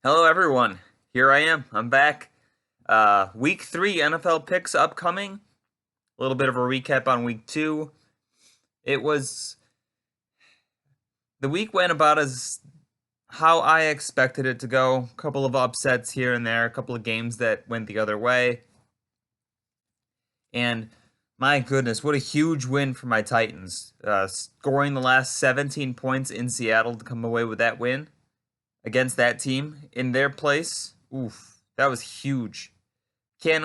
Hello, everyone. Here I am. I'm back. Week 3 NFL picks upcoming. A little bit of a recap on week 2. It was. The week went about as how I expected it to go. A couple of upsets here and there, a couple of games that went the other way. And my goodness, what a huge win for my Titans. Scoring the last 17 points in Seattle to come away with that win against that team in their place. Oof, that was huge. Can't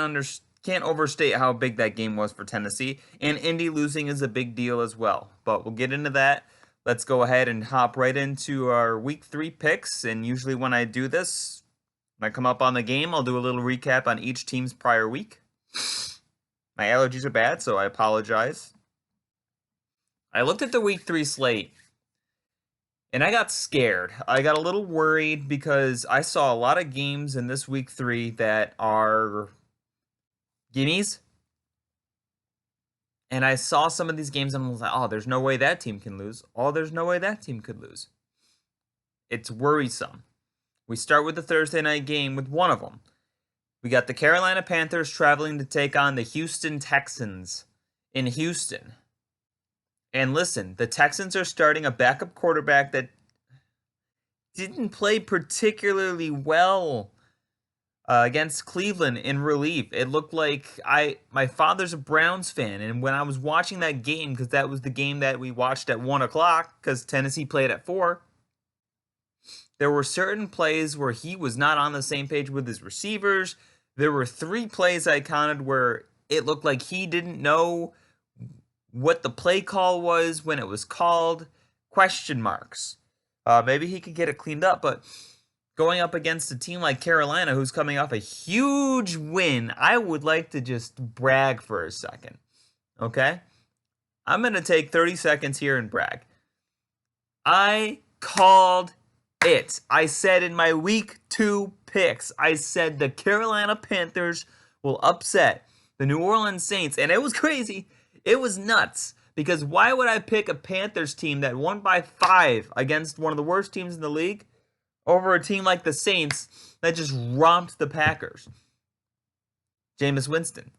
overstate how big that game was for Tennessee, and Indy losing is a big deal as well. But we'll get into that. Let's go ahead and hop right into our week 3 picks. And usually when I do this, when I come up on the game, I'll do a little recap on each team's prior week. My allergies are bad, so I apologize. I looked at the week 3 slate and I got scared. I got a little worried because I saw a lot of games in this week 3 that are gimmies. And I saw some of these games and I was like, oh, there's no way that team can lose. Oh, there's no way that team could lose. It's worrisome. We start with the Thursday night game with one of them. We got the Carolina Panthers traveling to take on the Houston Texans in Houston. And listen, the Texans are starting a backup quarterback that didn't play particularly well against Cleveland in relief. It looked like my father's a Browns fan, and when I was watching that game, because that was the game that we watched at 1 o'clock, because Tennessee played at 4, there were certain plays where he was not on the same page with his receivers. There were 3 plays I counted where it looked like he didn't know what the play call was when it was called. Question marks. Maybe he could get it cleaned up, but going up against a team like Carolina, who's coming off a huge win, I would like to just brag for a second. Okay? I'm going to take 30 seconds here and brag. I called it. I said in my week 2 picks, I said the Carolina Panthers will upset the New Orleans Saints, and it was crazy. It was nuts. Because why would I pick a Panthers team that won by 5 against one of the worst teams in the league over a team like the Saints that just romped the Packers? Jameis Winston.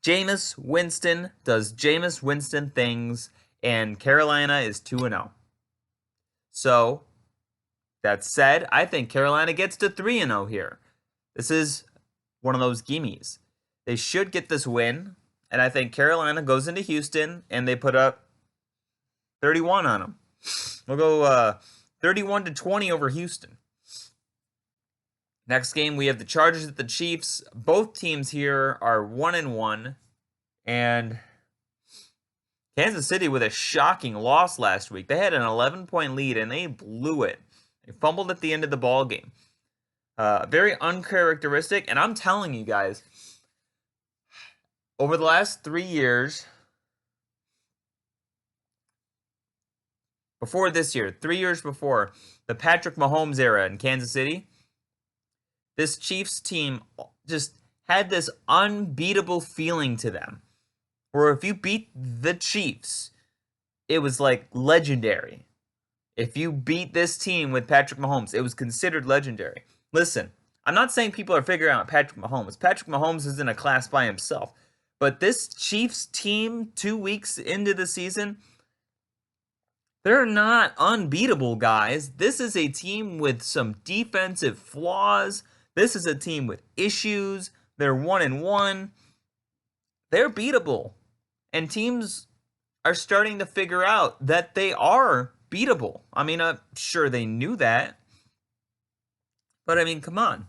Jameis Winston does Jameis Winston things, and Carolina is 2-0. So, that said, I think Carolina gets to 3-0 here. This is one of those gimmies. They should get this win, and I think Carolina goes into Houston, and they put up 31 on them. We'll go 31-20 over Houston. Next game, we have the Chargers at the Chiefs. Both teams here are 1-1, and Kansas City with a shocking loss last week. They had an 11-point lead, and they blew it. They fumbled at the end of the ball game. Very uncharacteristic, and I'm telling you guys, over the last 3 years, before this year, 3 years before, the Patrick Mahomes era in Kansas City, this Chiefs team just had this unbeatable feeling to them. Where if you beat the Chiefs, it was like legendary. If you beat this team with Patrick Mahomes, it was considered legendary. Listen, I'm not saying people are figuring out Patrick Mahomes. Patrick Mahomes is in a class by himself. But this Chiefs team, 2 weeks into the season, they're not unbeatable, guys. This is a team with some defensive flaws. This is a team with issues. They're 1-1. They're beatable. And teams are starting to figure out that they are beatable. I mean, I'm sure they knew that. But I mean, come on.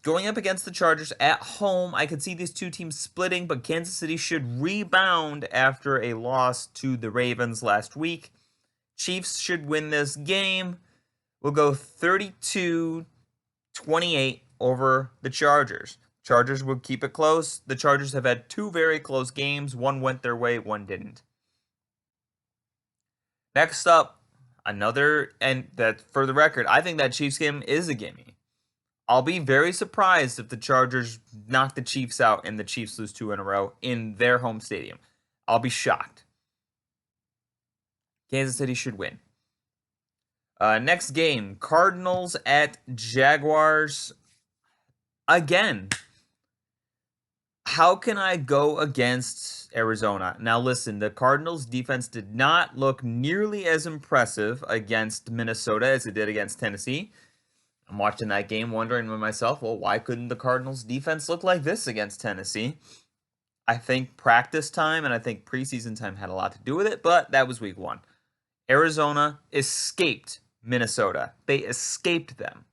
Going up against the Chargers at home, I could see these two teams splitting, but Kansas City should rebound after a loss to the Ravens last week. Chiefs should win this game. We'll go 32-28 over the Chargers. Chargers will keep it close. The Chargers have had 2 very close games. One went their way, one didn't. Next up, another, and that for the record, I think that Chiefs game is a gimme. I'll be very surprised if the Chargers knock the Chiefs out and the Chiefs lose 2 in a row in their home stadium. I'll be shocked. Kansas City should win. Next game, Cardinals at Jaguars. Again, how can I go against Arizona? Now listen, the Cardinals defense did not look nearly as impressive against Minnesota as it did against Tennessee. I'm watching that game wondering to myself, well, why couldn't the Cardinals defense look like this against Tennessee? I think practice time and I think preseason time had a lot to do with it, but that was week 1. Arizona escaped Minnesota. They escaped them.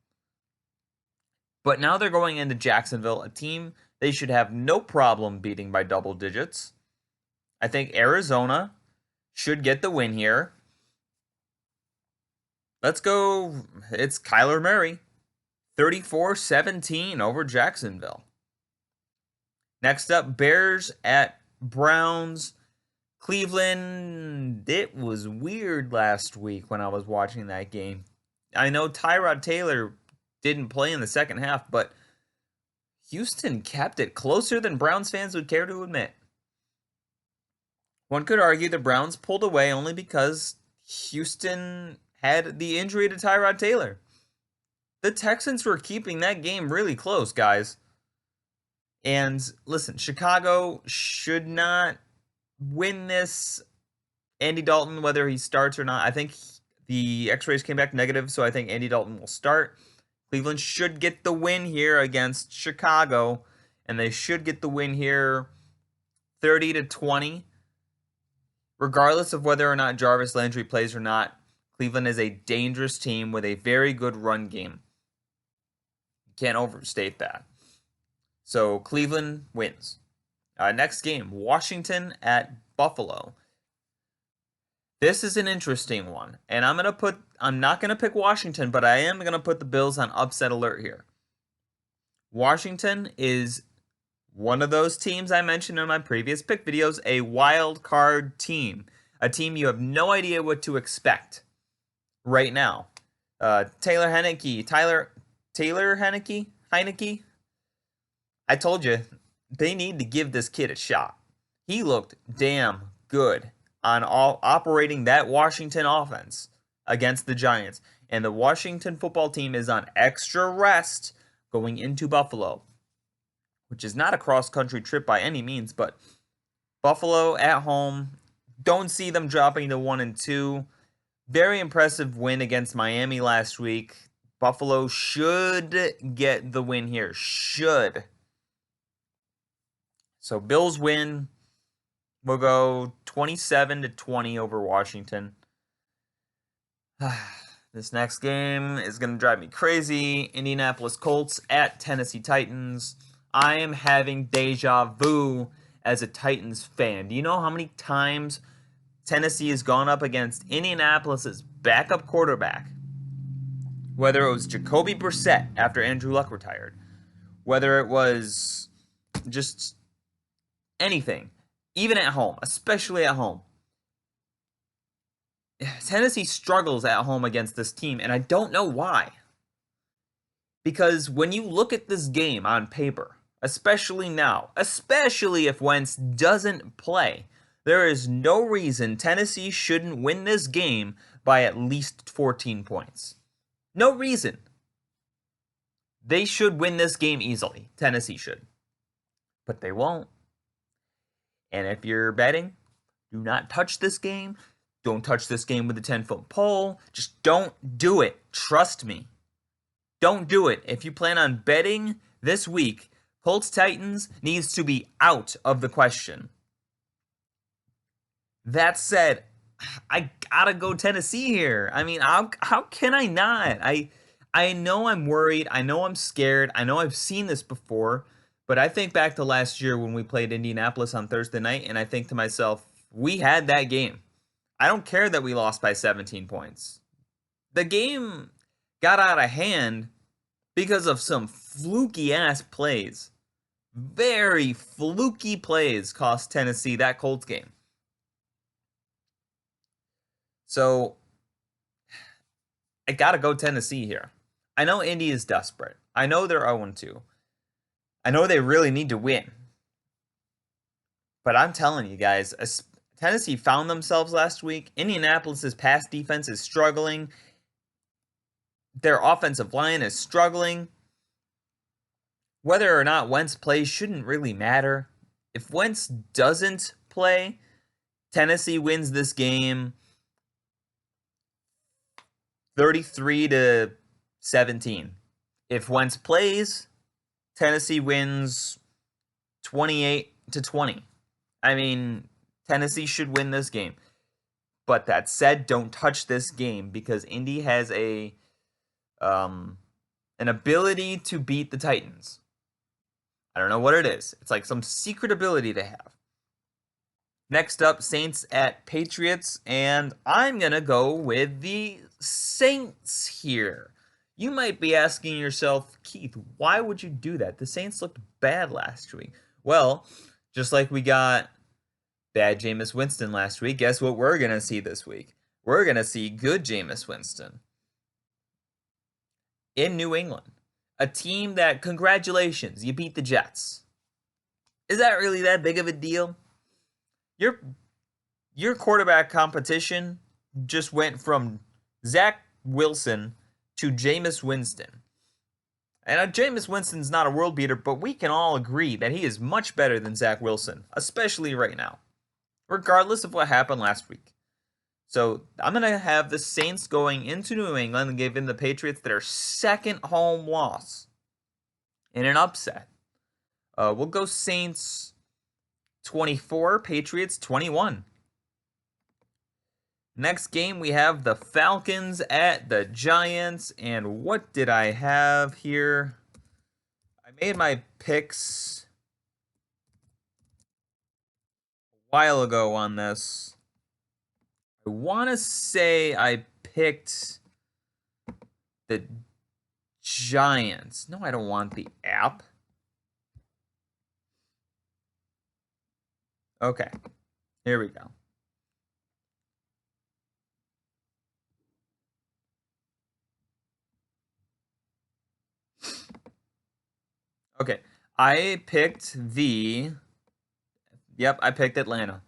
But now they're going into Jacksonville, a team they should have no problem beating by double digits. I think Arizona should get the win here. Let's go. It's Kyler Murray. 34-17 over Jacksonville. Next up, Bears at Browns. Cleveland, it was weird last week when I was watching that game. I know Tyrod Taylor didn't play in the second half, but Houston kept it closer than Browns fans would care to admit. One could argue the Browns pulled away only because Houston had the injury to Tyrod Taylor. The Texans were keeping that game really close, guys. And listen, Chicago should not win this. Andy Dalton, whether he starts or not, I think the x-rays came back negative, so I think Andy Dalton will start. Cleveland should get the win here against Chicago, and they should get the win here 30-20. Regardless of whether or not Jarvis Landry plays or not, Cleveland is a dangerous team with a very good run game. Can't overstate that. So Cleveland wins. Next game, Washington at Buffalo. This is an interesting one, and I'm not gonna pick Washington, but I am gonna put the Bills on upset alert here. Washington is one of those teams I mentioned in my previous pick videos, a wild card team, a team you have no idea what to expect right now. Taylor Henneke. I told you, they need to give this kid a shot. He looked damn good on operating that Washington offense against the Giants. And the Washington football team is on extra rest going into Buffalo, which is not a cross-country trip by any means, but Buffalo at home, don't see them dropping to 1-2. Very impressive win against Miami last week. Buffalo should get the win here. Should. So Bills win. We'll go 27-20 over Washington. This next game is going to drive me crazy. Indianapolis Colts at Tennessee Titans. I am having deja vu as a Titans fan. Do you know how many times Tennessee has gone up against Indianapolis's backup quarterback? Whether it was Jacoby Brissett after Andrew Luck retired, whether it was just anything, even at home, especially at home. Tennessee struggles at home against this team, and I don't know why. Because when you look at this game on paper, especially now, especially if Wentz doesn't play, there is no reason Tennessee shouldn't win this game by at least 14 points. No reason. They should win this game easily. Tennessee should. But they won't. And if you're betting, do not touch this game. Don't touch this game with a 10-foot pole. Just don't do it. Trust me. Don't do it. If you plan on betting this week, Colts Titans needs to be out of the question. That said, I gotta go Tennessee here. I mean, how can I not? I know I'm worried. I know I'm scared. I know I've seen this before. But I think back to last year when we played Indianapolis on Thursday night, and I think to myself, we had that game. I don't care that we lost by 17 points. The game got out of hand because of some fluky-ass plays. Very fluky plays cost Tennessee that Colts game. So, I gotta go Tennessee here. I know Indy is desperate. I know they're 0-2. I know they really need to win. But I'm telling you guys, Tennessee found themselves last week. Indianapolis' pass defense is struggling. Their offensive line is struggling. Whether or not Wentz plays shouldn't really matter. If Wentz doesn't play, Tennessee wins this game 33-17. If Wentz plays, Tennessee wins 28-20. I mean, Tennessee should win this game. But that said, don't touch this game because Indy has an ability to beat the Titans. I don't know what it is. It's like some secret ability they have. Next up, Saints at Patriots, and I'm going to go with the Saints here. You might be asking yourself, Keith, why would you do that? The Saints looked bad last week. Well, just like we got bad Jameis Winston last week, guess what we're going to see this week? We're going to see good Jameis Winston in New England. A team that, congratulations, you beat the Jets. Is that really that big of a deal? Your quarterback competition just went from Zach Wilson to Jameis Winston. And Jameis Winston's not a world beater, but we can all agree that he is much better than Zach Wilson, especially right now, regardless of what happened last week. So I'm going to have the Saints going into New England and giving the Patriots their second home loss in an upset. We'll go Saints 24, Patriots 21. Next game, we have the Falcons at the Giants. And what did I have here? I made my picks a while ago on this. I want to say I picked the Giants. No, I don't want the app. Okay, here we go. Okay, I picked I picked Atlanta.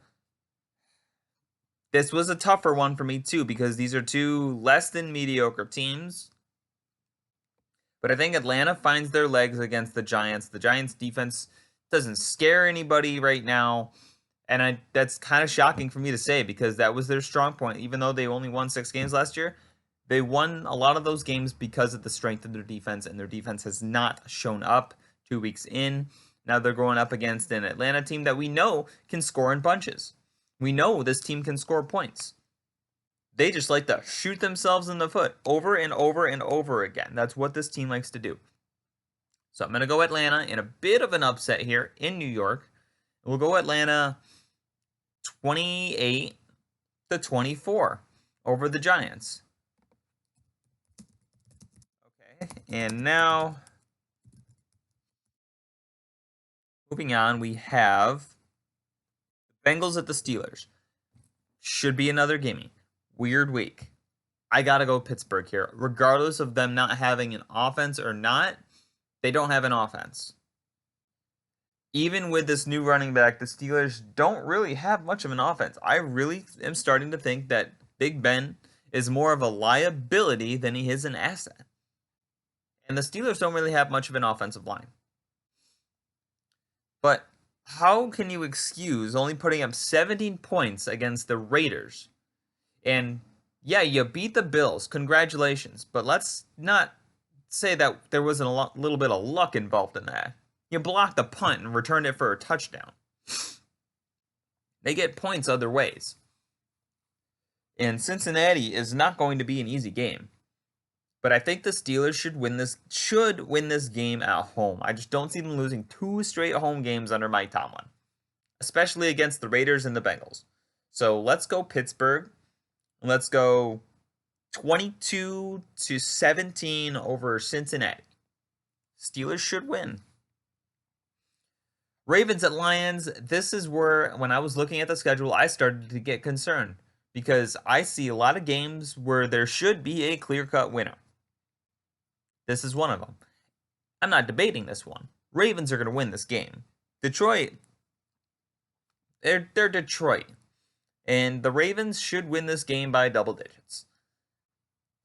This was a tougher one for me too because these are two less than mediocre teams. But I think Atlanta finds their legs against the Giants. The Giants defense doesn't scare anybody right now. And that's kind of shocking for me to say because that was their strong point. Even though they only won 6 games last year, they won a lot of those games because of the strength of their defense. And their defense has not shown up 2 weeks in. Now they're going up against an Atlanta team that we know can score in bunches. We know this team can score points. They just like to shoot themselves in the foot over and over and over again. That's what this team likes to do. So I'm going to go Atlanta in a bit of an upset here in New York. We'll go Atlanta 28-24 over the Giants. Okay, and now moving on, we have Bengals at the Steelers. Should be another gimme. Weird week. I got to go Pittsburgh here. Regardless of them not having an offense or not, they don't have an offense. Even with this new running back, the Steelers don't really have much of an offense. I really am starting to think that Big Ben is more of a liability than he is an asset. And the Steelers don't really have much of an offensive line. But how can you excuse only putting up 17 points against the Raiders? And yeah, you beat the Bills. Congratulations. But let's not say that there wasn't a little bit of luck involved in that. You blocked the punt and returned it for a touchdown. They get points other ways. And Cincinnati is not going to be an easy game. But I think the Steelers should win this game at home. I just don't see them losing 2 straight home games under Mike Tomlin, especially against the Raiders and the Bengals. So let's go Pittsburgh. Let's go 22-17 over Cincinnati. Steelers should win. Ravens at Lions. This is where, when I was looking at the schedule, I started to get concerned because I see a lot of games where there should be a clear-cut winner. This is one of them. I'm not debating this one. Ravens are going to win this game. Detroit, they're Detroit. And the Ravens should win this game by double digits.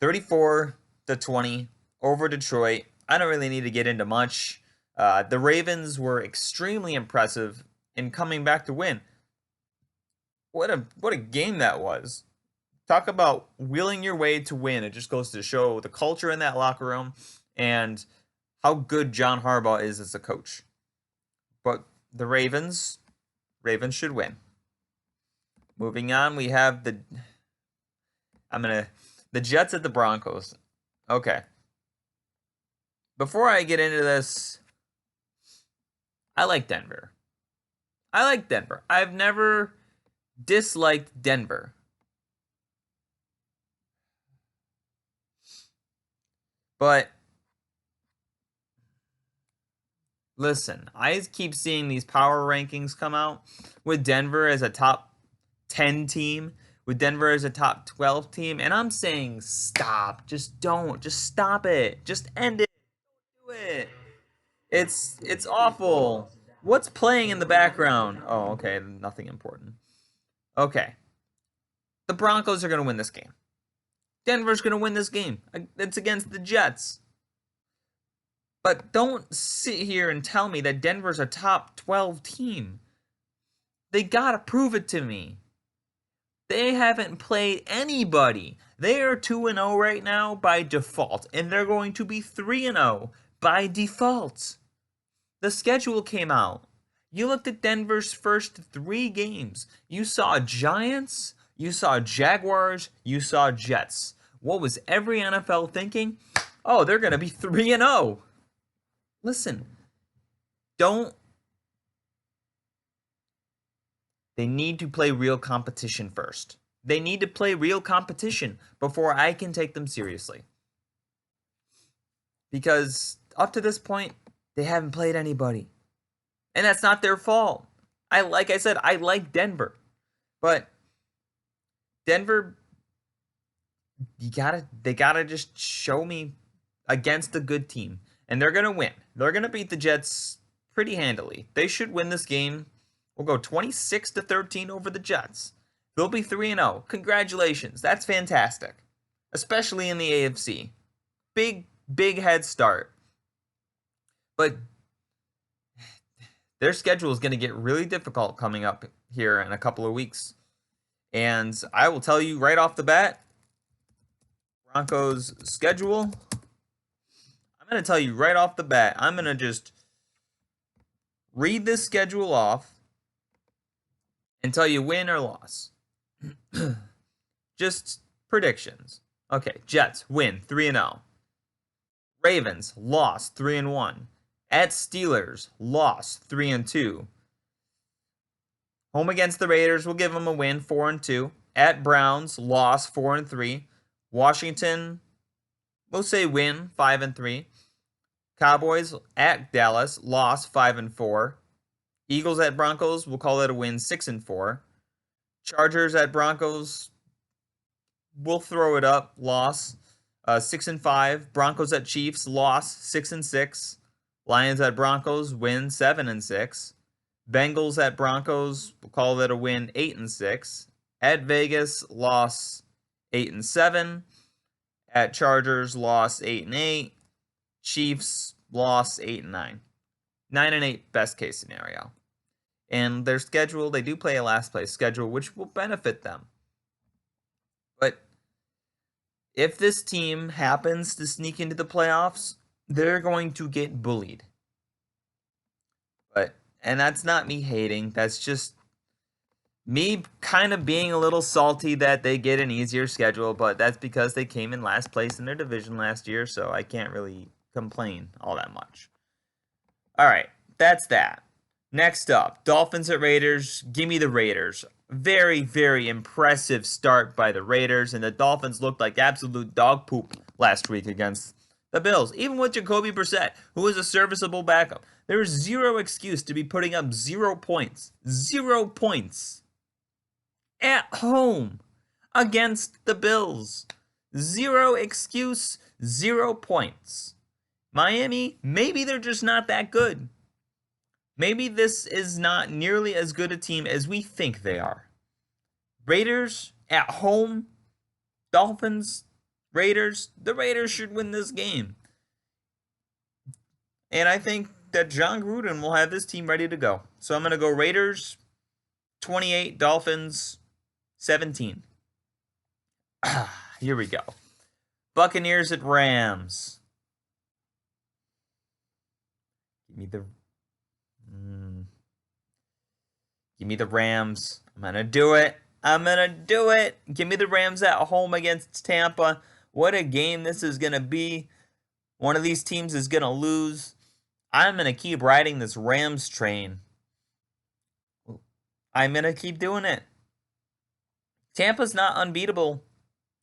34-31. the 20 over Detroit. I don't really need to get into much. The Ravens were extremely impressive in coming back to win. What a game that was. Talk about wheeling your way to win. It just goes to show the culture in that locker room and how good John Harbaugh is as a coach. But the Ravens should win. Moving on, we have the Jets at the Broncos. Okay. Before I get into this, I like Denver. I've never disliked Denver. But listen, I keep seeing these power rankings come out with Denver as a top 10 team, with Denver as a top 12 team, and I'm saying stop. Just don't. Just stop it. Just end it. Don't do it. It's awful. What's playing in the background? Oh, okay, nothing important. Okay. The Broncos are going to win this game. Denver's going to win this game. It's against the Jets. But don't sit here and tell me that Denver's a top 12 team. They got to prove it to me. They haven't played anybody. They are 2-0 right now by default, and they're going to be 3-0 by default. The schedule came out. You looked at Denver's first 3 games. You saw Giants, you saw Jaguars, you saw Jets. What was every NFL thinking? Oh, they're going to be 3-0. Listen, they need to play real competition first. They need to play real competition before I can take them seriously. Because up to this point, they haven't played anybody. And that's not their fault. Like I said, I like Denver. But Denver, they gotta just show me against a good team. And they're gonna win. They're gonna beat the Jets pretty handily. They should win this game. We'll go 26-13 over the Jets. They'll be 3-0. Congratulations. That's fantastic. Especially in the AFC. Big head start. But their schedule is going to get really difficult coming up here in a couple of weeks. And I will tell you right off the bat, Broncos schedule. I'm going to tell you right off the bat, I'm going to just read this schedule off and tell you win or loss. Just predictions. Okay, Jets win 3-0. Ravens lost 3-1. At Steelers lost 3-2. Home against the Raiders, we'll give them a win 4-2. At Browns lost 4-3. Washington, we'll say win 5-3. Cowboys at Dallas lost 5-4. Eagles at Broncos, we'll call it a win 6-4. Chargers at Broncos, we'll throw it up, loss 6-5. Broncos at Chiefs, loss 6-6. Lions at Broncos, win 7-6. Bengals at Broncos, we'll call that a win 8-6. At Vegas, loss 8-7. At Chargers, loss 8-8. Chiefs, loss 8-9. 9-8 best case scenario. And their schedule, they do play a last place schedule, which will benefit them. But if this team happens to sneak into the playoffs, they're going to get bullied. And that's not me hating. That's just me kind of being a little salty that they get an easier schedule. But that's because they came in last place in their division last year. So I can't really complain all that much. All right, that's that. Next up, Dolphins at Raiders. Give me the Raiders. Very, very impressive start by the Raiders. And the Dolphins looked like absolute dog poop last week against the Bills. Even with Jacoby Brissett, who is a serviceable backup. There is zero excuse to be putting up 0 points. 0 points. At home against the Bills. Zero excuse, 0 points. Miami, maybe they're just not that good. Maybe this is not nearly as good a team as we think they are. Raiders at home, Dolphins The Raiders should win this game. And I think that John Gruden will have this team ready to go. So I'm going to go Raiders 28, Dolphins 17. Here we go. Buccaneers at Rams. Give me the Rams. I'm going to do it. Give me the Rams at home against Tampa. What a game this is going to be. One of these teams is going to lose. I'm going to keep riding this Rams train. I'm going to keep doing it. Tampa's not unbeatable.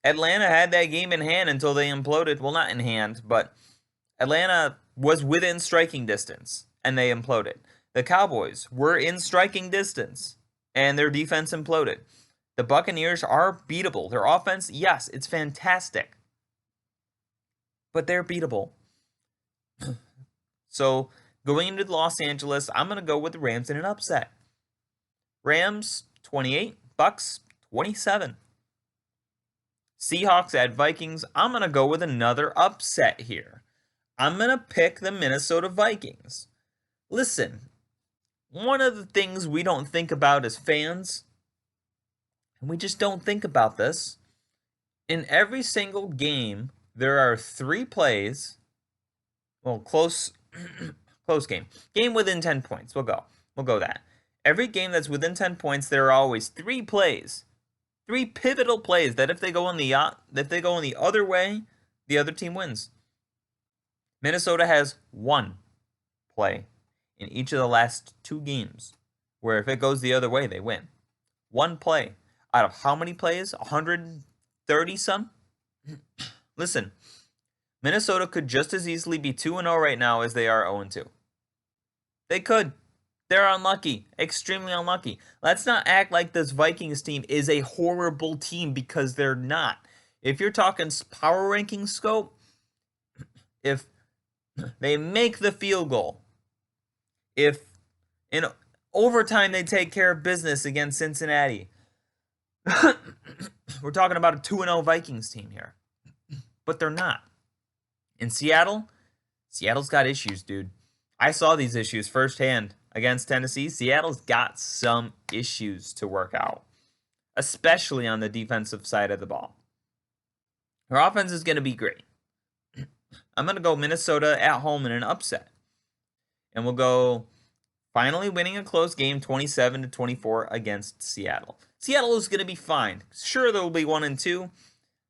Atlanta had that game in hand until they imploded. Well, not in hand, but Atlanta was within striking distance, and they imploded. The Cowboys were in striking distance, and their defense imploded. The Buccaneers are beatable. Their offense, yes, it's fantastic. But they're beatable. So, going into Los Angeles, I'm going to go with the Rams in an upset. Rams, 28. Bucks, 27. Seahawks at Vikings, I'm going to go with another upset here. I'm going to pick the Minnesota Vikings. Listen, one of the things we don't think about as fans, and we just don't think about this, in every single game, there are 3 plays, well, close game. Game within 10 points. We'll go that. Every game that's within 10 points, there are always 3 plays. 3 pivotal plays that if they go in the other way, the other team wins. Minnesota has 1 play in each of the last 2 games where if it goes the other way, they win. 1 play out of how many plays? 130 some? Listen, Minnesota could just as easily be 2-0 right now as they are 0-2. They could. They're unlucky. Extremely unlucky. Let's not act like this Vikings team is a horrible team because they're not. If you're talking power ranking scope, if they make the field goal, if in overtime they take care of business against Cincinnati, we're talking about a 2-0 Vikings team here. But they're not. In Seattle's got issues, dude. I saw these issues firsthand against Tennessee. Seattle's got some issues to work out, especially on the defensive side of the ball. Her offense is going to be great. I'm going to go Minnesota at home in an upset. And we'll go finally winning a close game 27-24 against Seattle. Seattle is going to be fine. Sure, there will be 1-2.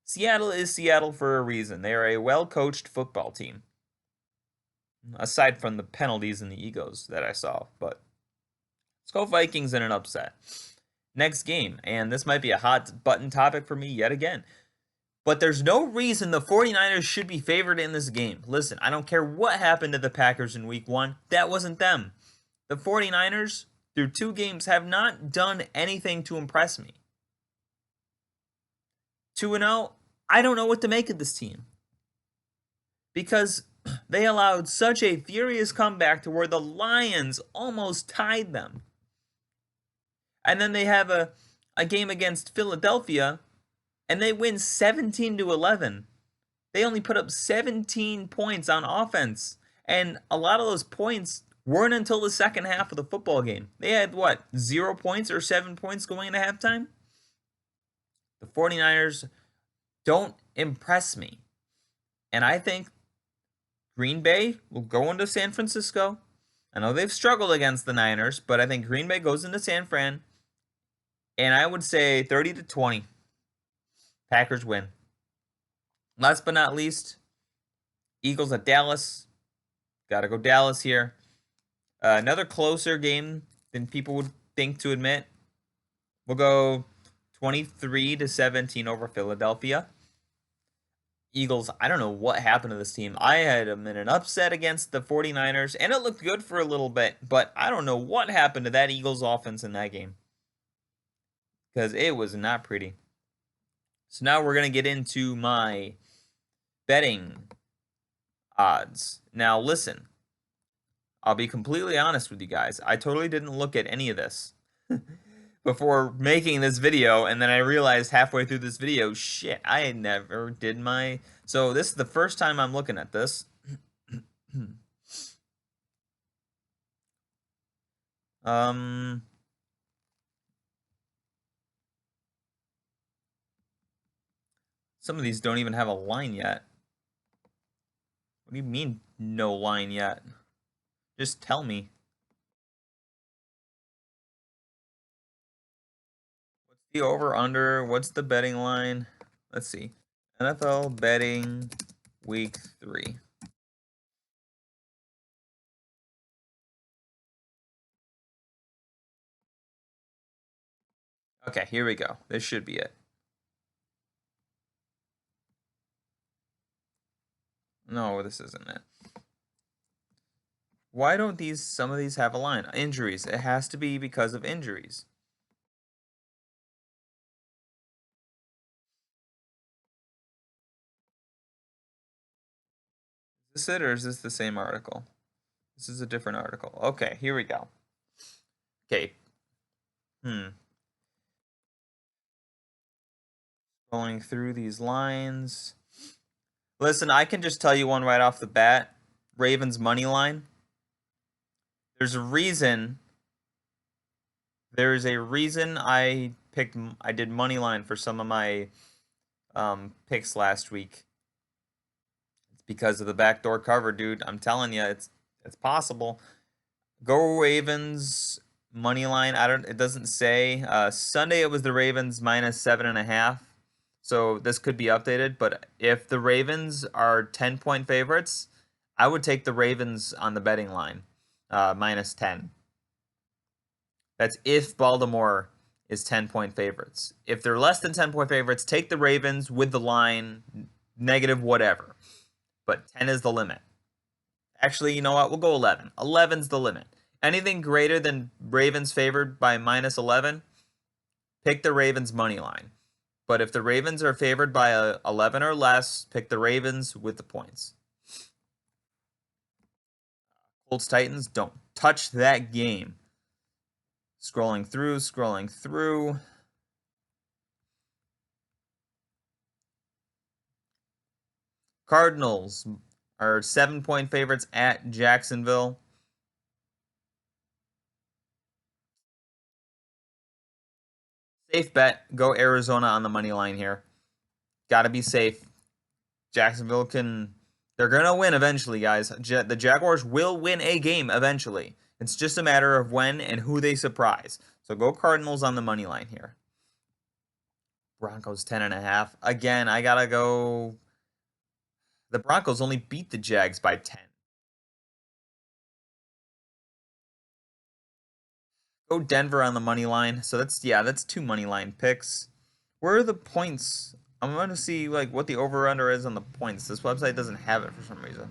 Seattle is Seattle for a reason. They are a well-coached football team. Aside from the penalties and the egos that I saw. But let's go Vikings in an upset. Next game, and this might be a hot button topic for me yet again. But there's no reason the 49ers should be favored in this game. Listen, I don't care what happened to the Packers in week 1. That wasn't them. The 49ers, through 2 games, have not done anything to impress me. 2-0, I don't know what to make of this team. Because they allowed such a furious comeback to where the Lions almost tied them. And then they have a game against Philadelphia, and they win 17-11. They only put up 17 points on offense. And a lot of those points weren't until the second half of the football game. They had, 0 points or 7 points going into halftime? The 49ers don't impress me. And I think Green Bay will go into San Francisco. I know they've struggled against the Niners, but I think Green Bay goes into San Fran. And I would say 30-20. Packers win. Last but not least, Eagles at Dallas. Got to go Dallas here. Another closer game than people would think to admit. We'll go 23-17 over Philadelphia. Eagles, I don't know what happened to this team. I had them in an upset against the 49ers, and it looked good for a little bit, but I don't know what happened to that Eagles offense in that game. Because it was not pretty. So now we're going to get into my betting odds. Now listen, I'll be completely honest with you guys. I totally didn't look at any of this. before making this video, and then I realized halfway through this video, shit, I never did my... So this is the first time I'm looking at this. Some of these don't even have a line yet. What do you mean, no line yet? Just tell me. What's the over-under? What's the betting line? Let's see. NFL betting week 3. Okay, here we go. This should be it. No, this isn't it. Why don't some of these have a line? Injuries. It has to be because of injuries. Is this it, or is this the same article? This is a different article. Okay, here we go. Okay. Going through these lines. Listen, I can just tell you one right off the bat. Ravens Moneyline. There's a reason. There is a reason I did Moneyline for some of my picks last week. It's because of the backdoor cover, dude. I'm telling you, it's possible. Go Ravens Moneyline. It doesn't say. Sunday it was the Ravens minus 7.5. So this could be updated, but if the Ravens are 10-point favorites, I would take the Ravens on the betting line, minus 10. That's if Baltimore is 10-point favorites. If they're less than 10-point favorites, take the Ravens with the line, negative whatever. But 10 is the limit. Actually, you know what? We'll go 11. 11's the limit. Anything greater than Ravens favored by minus 11, pick the Ravens money line. But if the Ravens are favored by 11 or less, pick the Ravens with the points. Colts Titans, don't touch that game. Scrolling through. Cardinals are 7-point favorites at Jacksonville. Safe bet. Go Arizona on the money line here. Got to be safe. Jacksonville they're going to win eventually, guys. The Jaguars will win a game eventually. It's just a matter of when and who they surprise. So go Cardinals on the money line here. Broncos 10.5. Again, I got to go. The Broncos only beat the Jags by 10. Go Denver on the money line. So that's 2 money line picks. Where are the points? I'm going to see what the over-under is on the points. This website doesn't have it for some reason.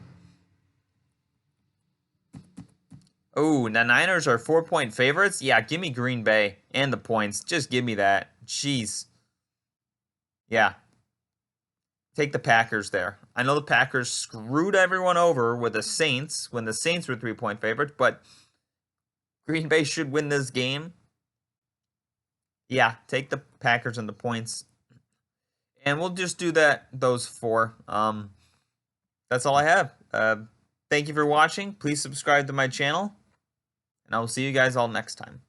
Oh, the Niners are 4-point favorites? Yeah, give me Green Bay and the points. Just give me that. Jeez. Yeah. Take the Packers there. I know the Packers screwed everyone over with the Saints when the Saints were 3-point favorites, but Green Bay should win this game. Yeah, take the Packers and the points. And we'll just do those 4. That's all I have. Thank you for watching. Please subscribe to my channel. And I will see you guys all next time.